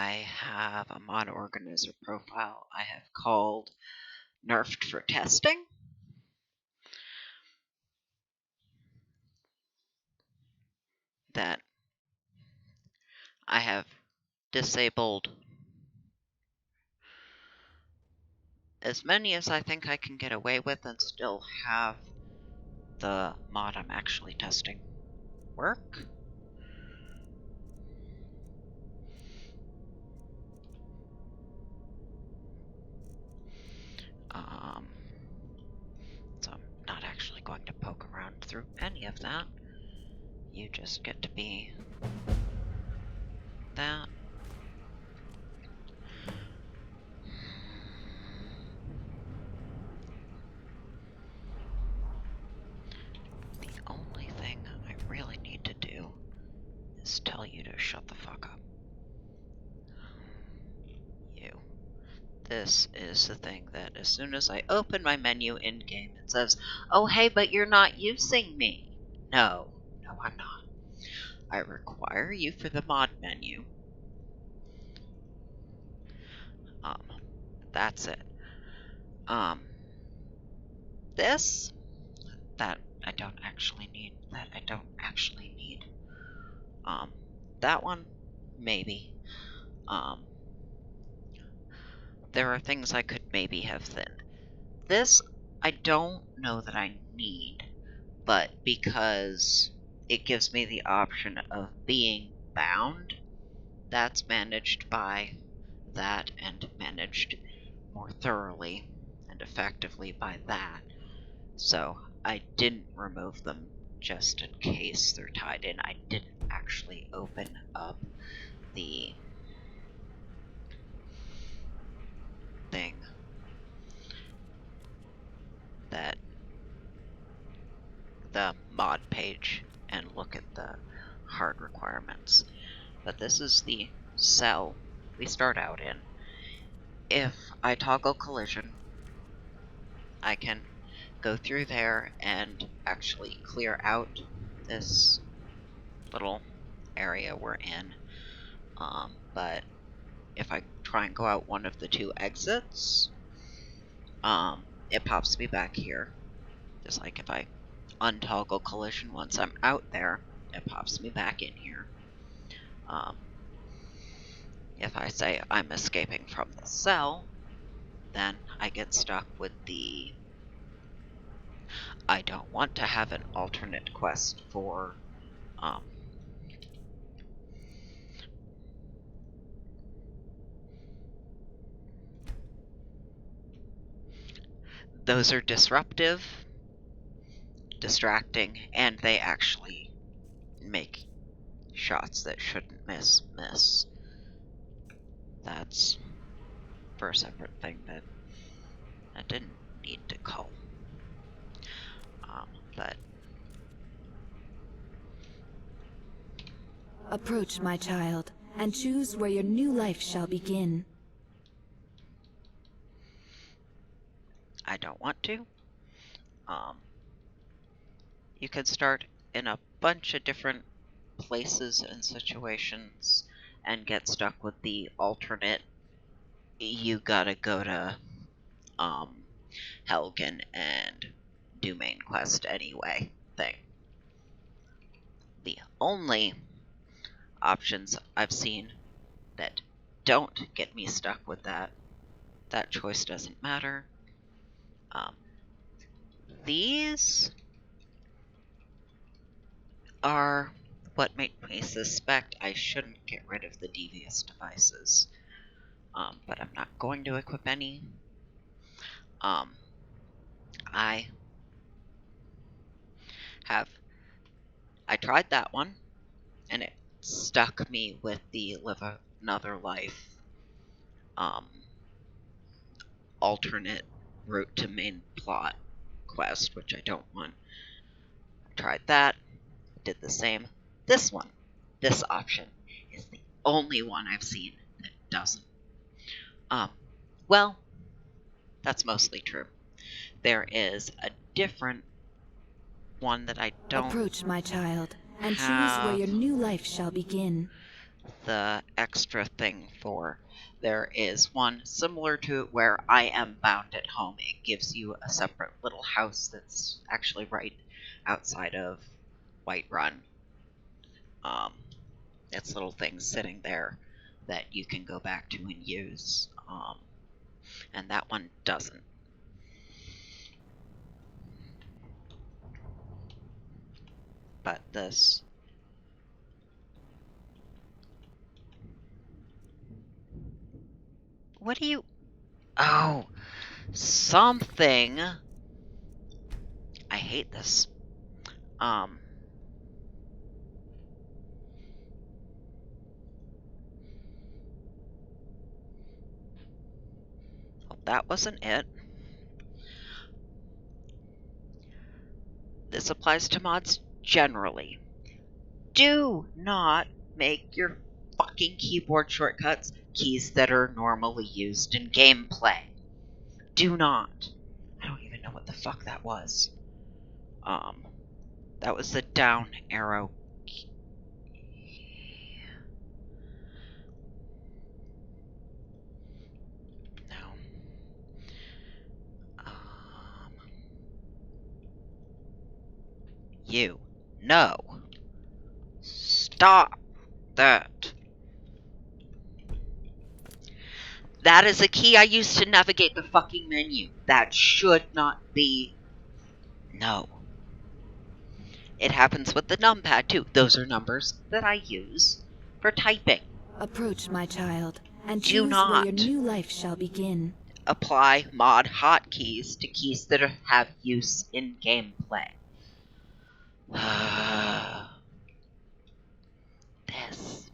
I have a mod organizer profile I have called Nerfed for Testing. That I have disabled as many as I think I can get away with and still have the mod I'm actually testing work. So I'm not actually going to poke around through any of that. You just get to be that. The only thing I really need to do is tell you to shut the fuck up. You. This is the thing that as soon as I open my menu in-game, it says, "Oh hey, but you're not using me." No, I'm not. I require you for the mod menu. That's it. This, that I don't actually need. That one, maybe. There are things I could maybe have thinned. This, I don't know that I need, but because it gives me the option of being bound, that's managed by that and managed more thoroughly and effectively by that. So I didn't remove them just in case they're tied in. I didn't actually open up the thing that the mod page and look at the hard requirements. But this is the cell we start out in. If I toggle collision, I can go through there and actually clear out this little area we're in. But if I try and go out one of the two exits, it pops me back here. Just like if I untoggle collision once I'm out there, it pops me back in here. If I say I'm escaping from the cell, then I get stuck with the I don't want to have an alternate quest for those are disruptive, distracting, and they actually make shots that shouldn't miss. That's for a separate thing that I didn't need to call. But approach, my child, and choose where your new life shall begin. I don't want to. You could start in a bunch of different places and situations and get stuck with the alternate you gotta go to Helgen and do main quest anyway thing. The only options I've seen that don't get me stuck with that choice doesn't matter. These are what make me suspect I shouldn't get rid of the devious devices. But I'm not going to equip any. I tried that one, and it stuck me with the live another life alternate route to main plot quest, which I don't want. I tried that, did the same. This option is the only one I've seen that doesn't. Well, that's mostly true. There is a different one that I don't approach, my child, and choose where your new life shall begin. the extra thing for. There is one similar to it where I am bound at home. It gives you a separate little house that's actually right outside of Whiterun. It's little things sitting there that you can go back to and use. And that one doesn't. But this... What do you... Oh, something... I hate this. Oh, that wasn't it. This applies to mods generally. Do not make your fucking keyboard shortcuts keys that are normally used in gameplay. Do not. I don't even know what the fuck that was. That was the down arrow key. No. You. No. Stop that. That is a key I use to navigate the fucking menu. That should not be. No. It happens with the numpad too. Those are numbers that I use for typing. Approach, my child, and Do choose where your not new life shall begin. apply mod hotkeys to keys that have use in gameplay. This.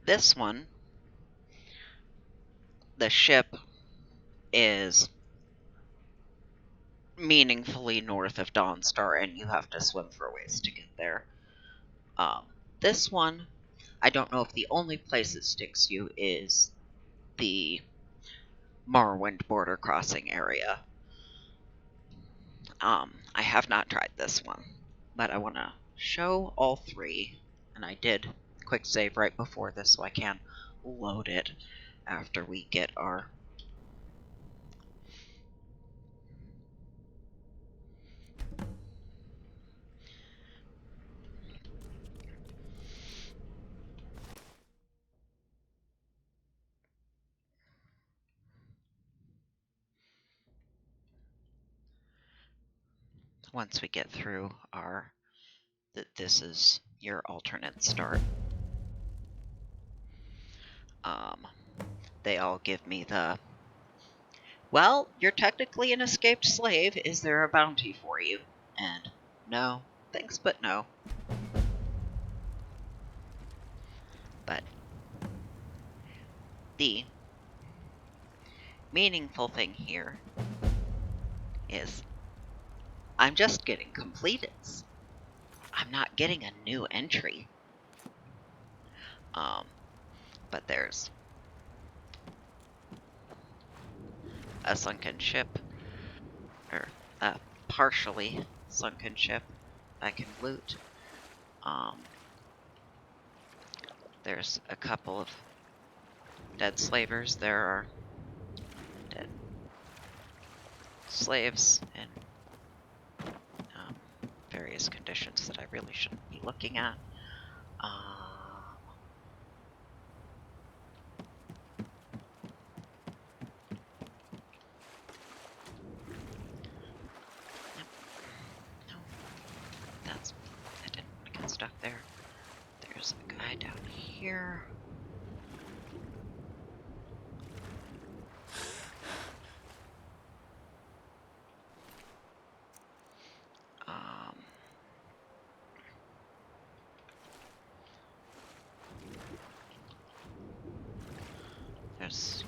This one, the ship is meaningfully north of Dawnstar, and you have to swim for ways to get there. This one, I don't know if the only place it sticks you is the Morrowind border crossing area. I have not tried this one, but I want to show all three, and I did quick save right before this so I can load it after we get our... Once we get through our... This is your alternate start. They all give me the... Well, you're technically an escaped slave. Is there a bounty for you? And no. Thanks, but no. But the meaningful thing here is I'm just getting completeds. I'm not getting a new entry. But there's a sunken ship, or a partially sunken ship I can loot. There's a couple of dead slavers. There are dead slaves in various conditions that I really shouldn't be looking at. I didn't want to get stuck there. There's a guy down here. There's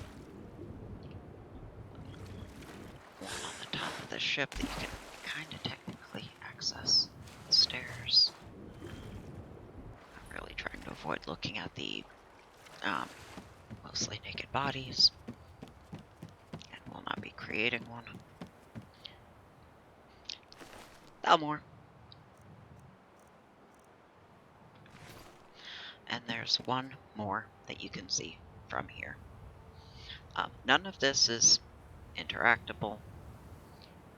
one on the top of the ship that you can kind of technically access the stairs. I'm really trying to avoid looking at the mostly naked bodies, and will not be creating one. Belmore. there's one more that you can see from here. None of this is interactable.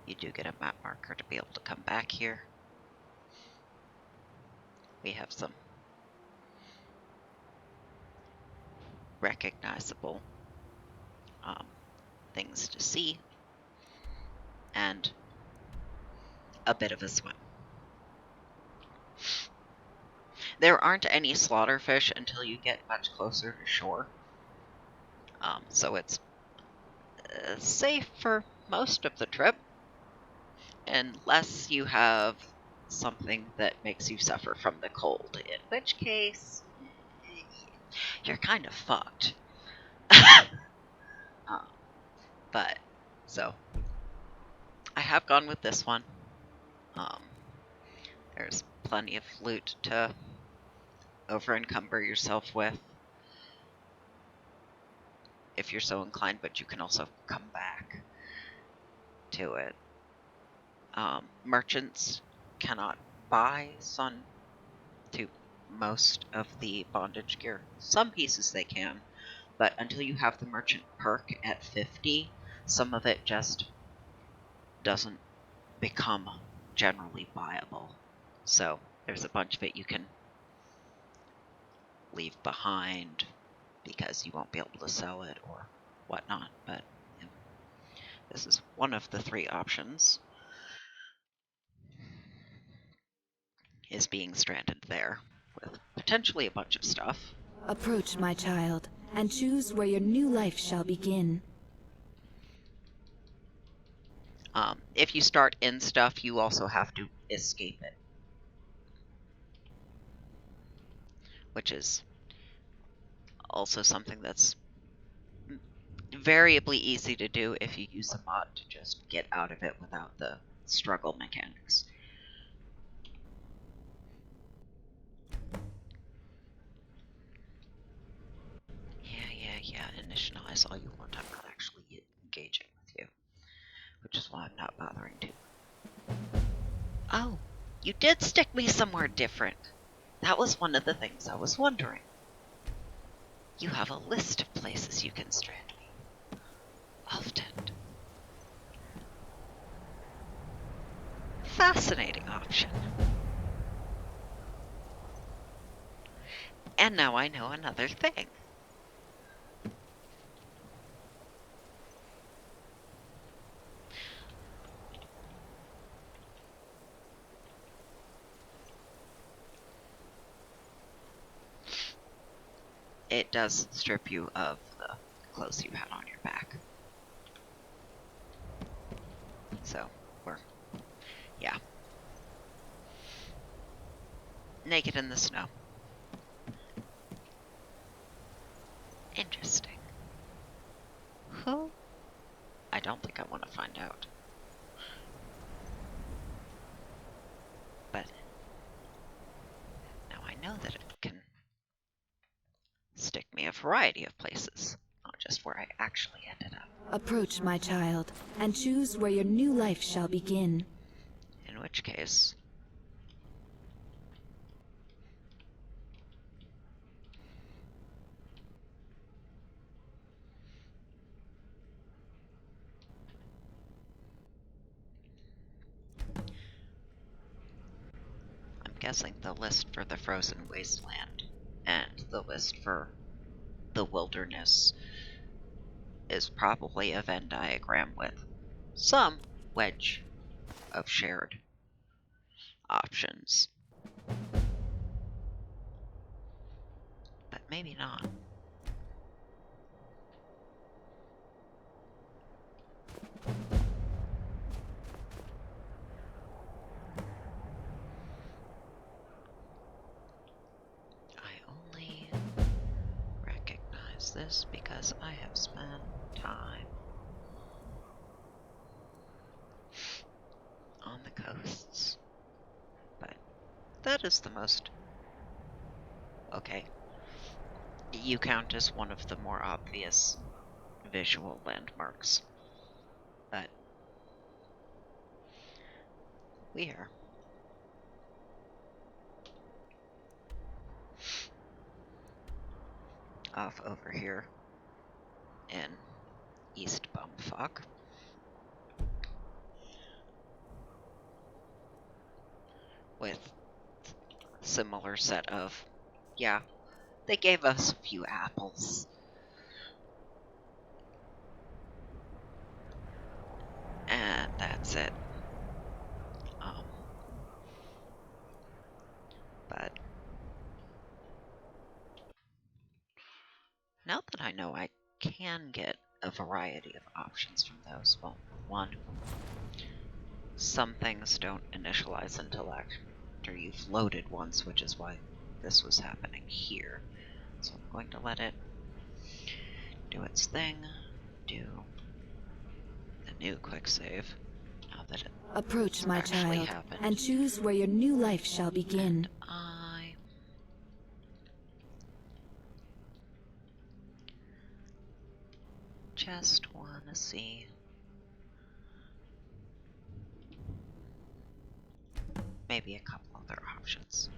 You do get a map marker to be able to come back here. We have some recognizable things to see, and a bit of a swim. There aren't any slaughterfish until you get much closer to shore, so it's safe for most of the trip, unless you have something that makes you suffer from the cold, in which case you're kind of fucked. But, so, I have gone with this one. There's plenty of loot to over-encumber yourself with, if you're so inclined, but you can also come back to it. Merchants cannot buy sun to most of the bondage gear. Some pieces they can, but until you have the merchant perk at 50, some of it just doesn't become generally buyable. So there's a bunch of it you can leave behind because you won't be able to sell it or whatnot, but this is one of the 3 options, is being stranded there with potentially a bunch of stuff. Approach, my child, and choose where your new life shall begin. If you start in stuff, you also have to escape it, which is also something that's variably easy to do if you use a mod to just get out of it without the struggle mechanics. Yeah, initialize all you want. I'm not actually engaging with you, which is why I'm not bothering to. Oh, you did stick me somewhere different. That was one of the things I was wondering. You have a list of places you can strand me. Often. Fascinating option. And now I know another thing. It does strip you of the clothes you had on your back. So, yeah. Naked in the snow. Interesting. Who? I don't think I want to find out. But now I know that it can stick me a variety of places, not just where I actually ended up. Approach, my child, and choose where your new life shall begin. In which case, I'm guessing the list for the frozen wasteland and the list for the wilderness is probably a Venn diagram with some wedge of shared options. But maybe not. I only recognize this because I have spent time on the coasts. But that is the most... Okay. You count as one of the more obvious visual landmarks. But we are off over here in East Bumfuck. With similar set of, yeah, they gave us a few apples. And that's it. But now that I know I can get a variety of options from those, well, one, some things don't initialize until after you've loaded once, which is why this was happening here. So I'm going to let it do its thing, do the new quick save. Now that it Approach, my child, happened. and choose where your new life shall begin. I just want to see maybe a couple other options.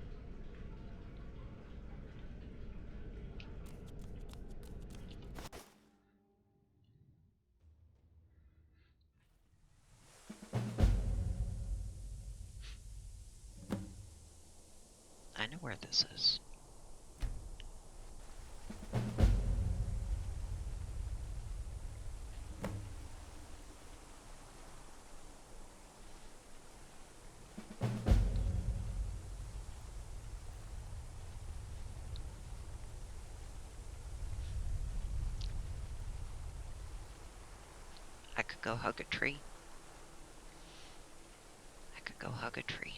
I know where this is. I could go hug a tree. I could go hug a tree.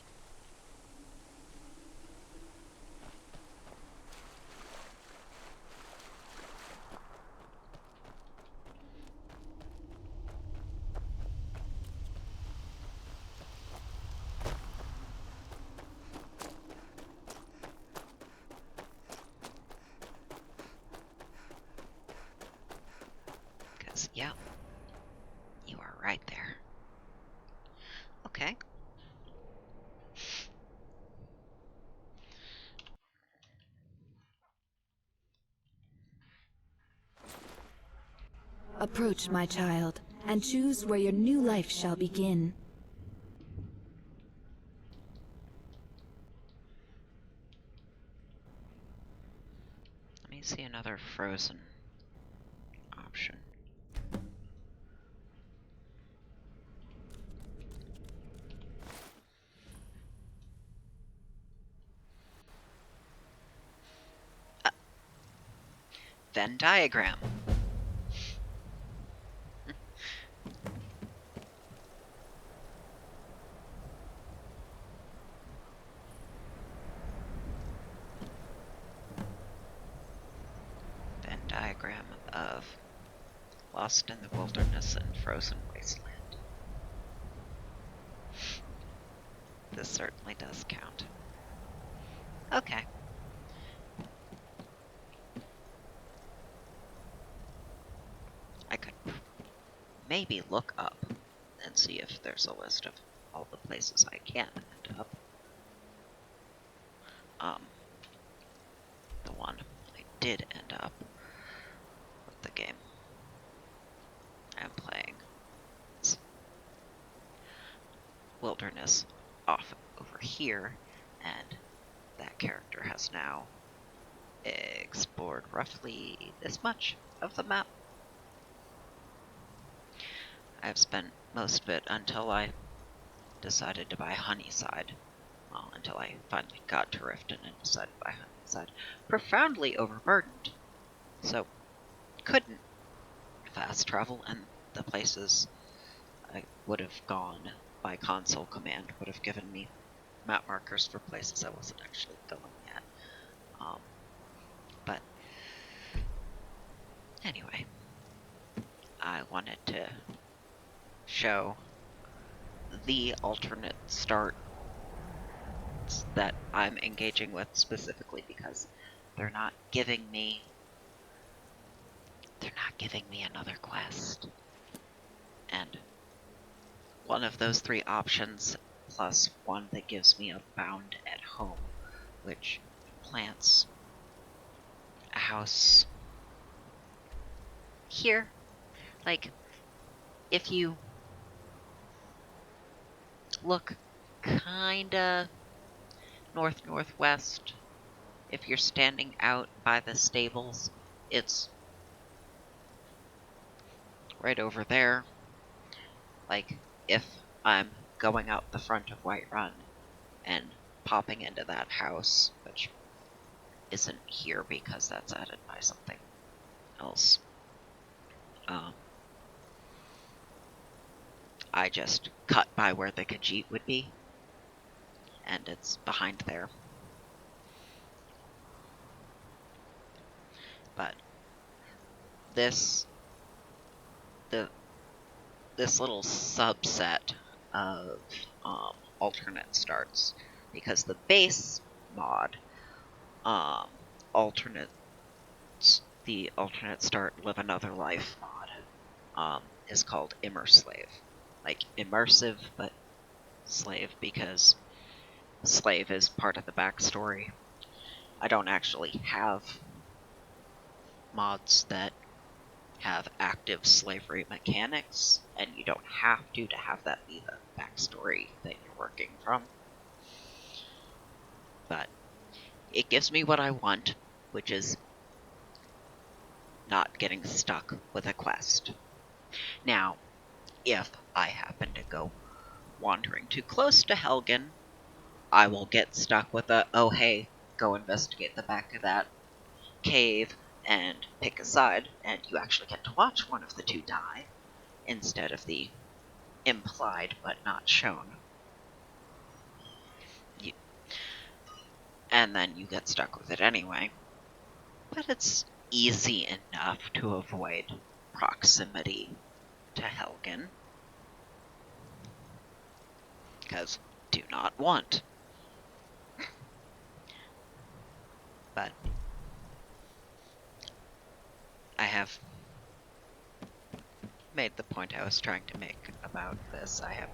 Because, yeah, you are right there. Okay. Approach, my child, and choose where your new life shall begin. Let me see another frozen option. Venn diagram. Venn diagram of Lost in the Wilderness and Frozen Wasteland. This certainly does count. Okay. I could maybe look up and see if there's a list of all the places I can end up. The one I did end up with the game I'm playing. It's Wilderness off over here, and that character has now explored roughly this much of the map. I've spent most of it until I decided to buy Honeyside. Well, until I finally got to Riften and decided to buy Honeyside. Profoundly overburdened. So, couldn't fast travel, and the places I would have gone by console command would have given me map markers for places I wasn't actually going yet. But anyway, I wanted to show the alternate start that I'm engaging with specifically because they're not giving me another quest. And one of those three options plus one that gives me a bound at home, which plants a house here, like, if you look kinda north-northwest, if you're standing out by the stables, it's right over there. Like, if I'm going out the front of Whiterun and popping into that house, which isn't here because that's added by something else, I just cut by where the Khajiit would be, and it's behind there. But this little subset of alternate starts, because the base mod alternates the alternate start live another life mod is called ImmerSlave, like immersive but slave, because slave is part of the backstory. I don't actually have mods that have active slavery mechanics, and you don't have to have that be the backstory that you're working from. But it gives me what I want, which is not getting stuck with a quest. Now, if I happen to go wandering too close to Helgen, I will get stuck with a, oh hey, go investigate the back of that cave and pick a side, and you actually get to watch one of the two die, instead of the implied but not shown. And then you get stuck with it anyway. But it's easy enough to avoid proximity to Helgen, because do not want. But I have made the point I was trying to make about this. I have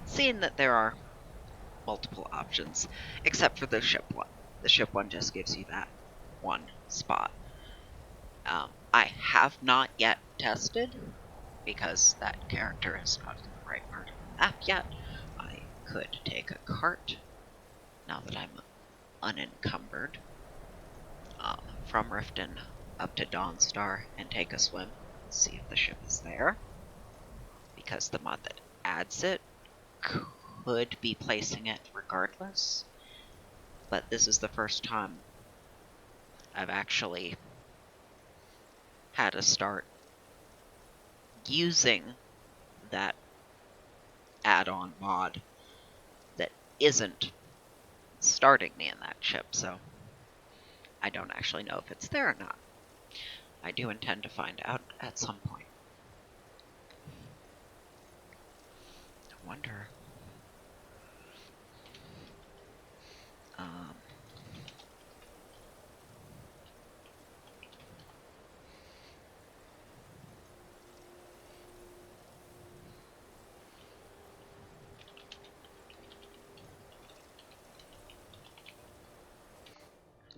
seen that there are multiple options, except for the ship one. The ship one just gives you that one spot. I have not yet tested, because that character is not in the right part of the map yet. I could take a cart, now that I'm unencumbered, from Riften up to Dawnstar and take a swim, see if the ship is there, because the mod that adds it could be placing it regardless. But this is the first time I've actually had to start using that add-on mod that isn't starting me in that ship, so I don't actually know if it's there or not. I do intend to find out at some point. I wonder.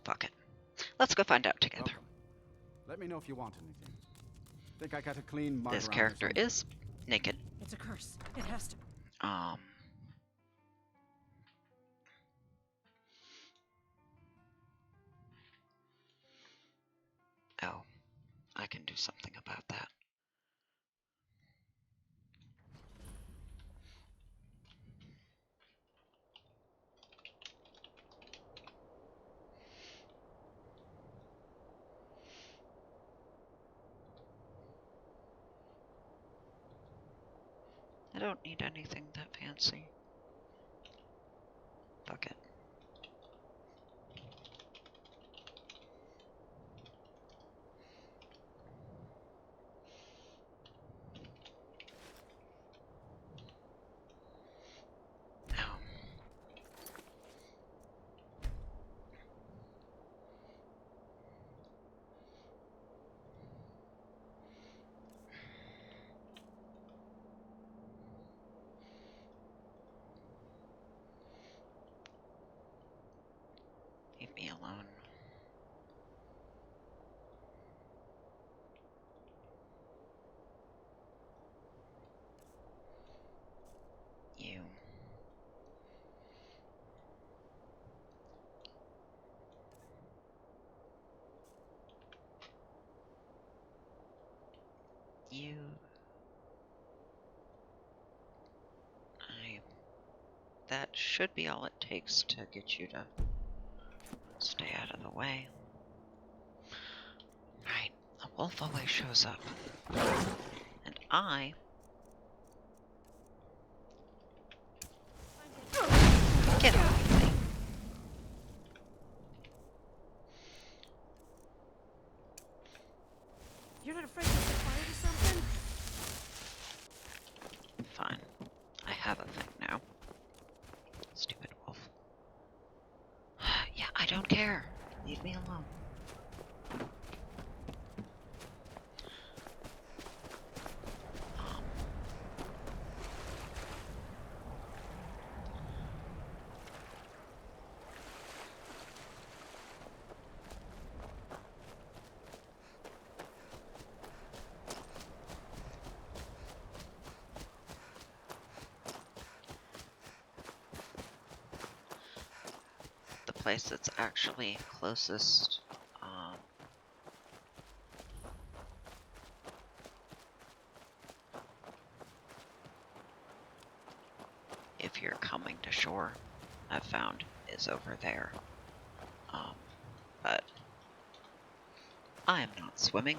Fuck it. Let's go find out together. Welcome. Let me know if you want anything. Think I got a clean mug This around or character something? is naked. It's a curse. It has to. Oh, I can do something about that. I don't need anything that fancy. Fuck it. Oh. that should be all it takes to get you to stay out of the way. Right, a wolf always shows up. And I... Get off me. You're not afraid to set fire to something? Fine. I have a thing now. Stupid wolf. Yeah, I don't care. Leave me alone. The place that's actually closest, if you're coming to shore, I've found is over there. But I am not swimming.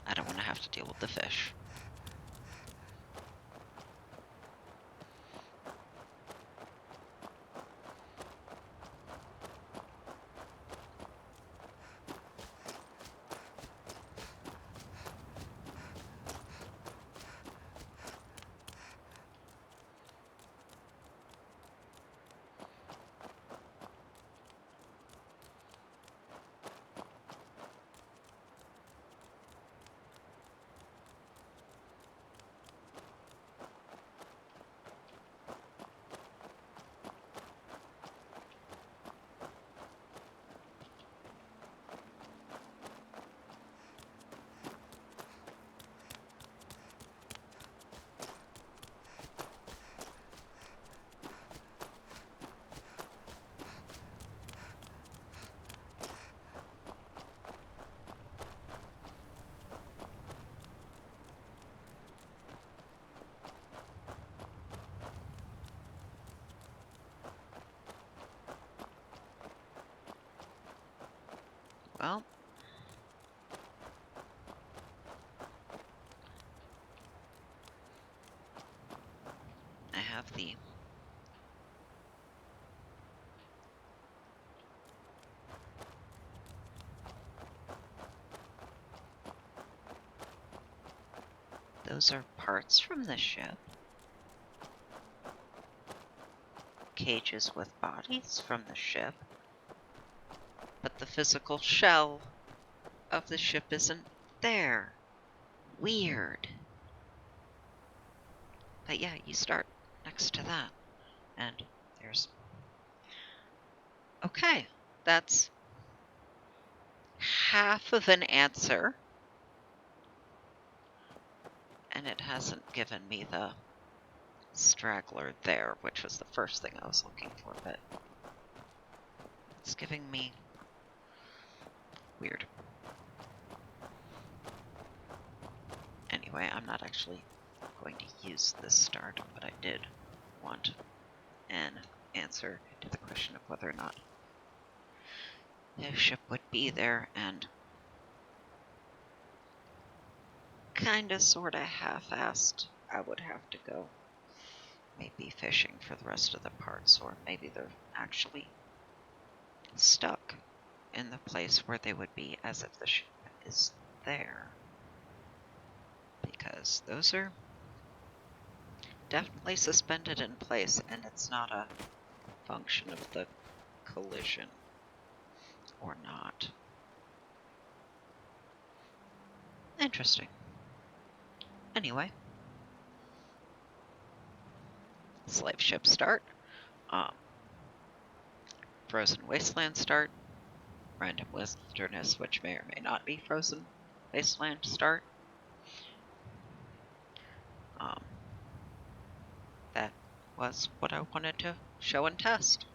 I don't want to have to deal with the fish. Well, I have the those are parts from the ship. Cages with bodies from the ship. But the physical shell of the ship isn't there. Weird. But yeah, you start next to that. And there's... Okay, that's half of an answer. And it hasn't given me the straggler there, which was the first thing I was looking for, but it's giving me... Weird. Anyway, I'm not actually going to use this start, but I did want an answer to the question of whether or not the ship would be there, and kinda sorta half-assed I would have to go maybe fishing for the rest of the parts, or maybe they're actually stuck in the place where they would be as if the ship is there. Because those are definitely suspended in place, and it's not a function of the collision or not. Interesting. Anyway, slave ship start, frozen wasteland start, random wilderness, which may or may not be frozen wasteland start. That was what I wanted to show and test.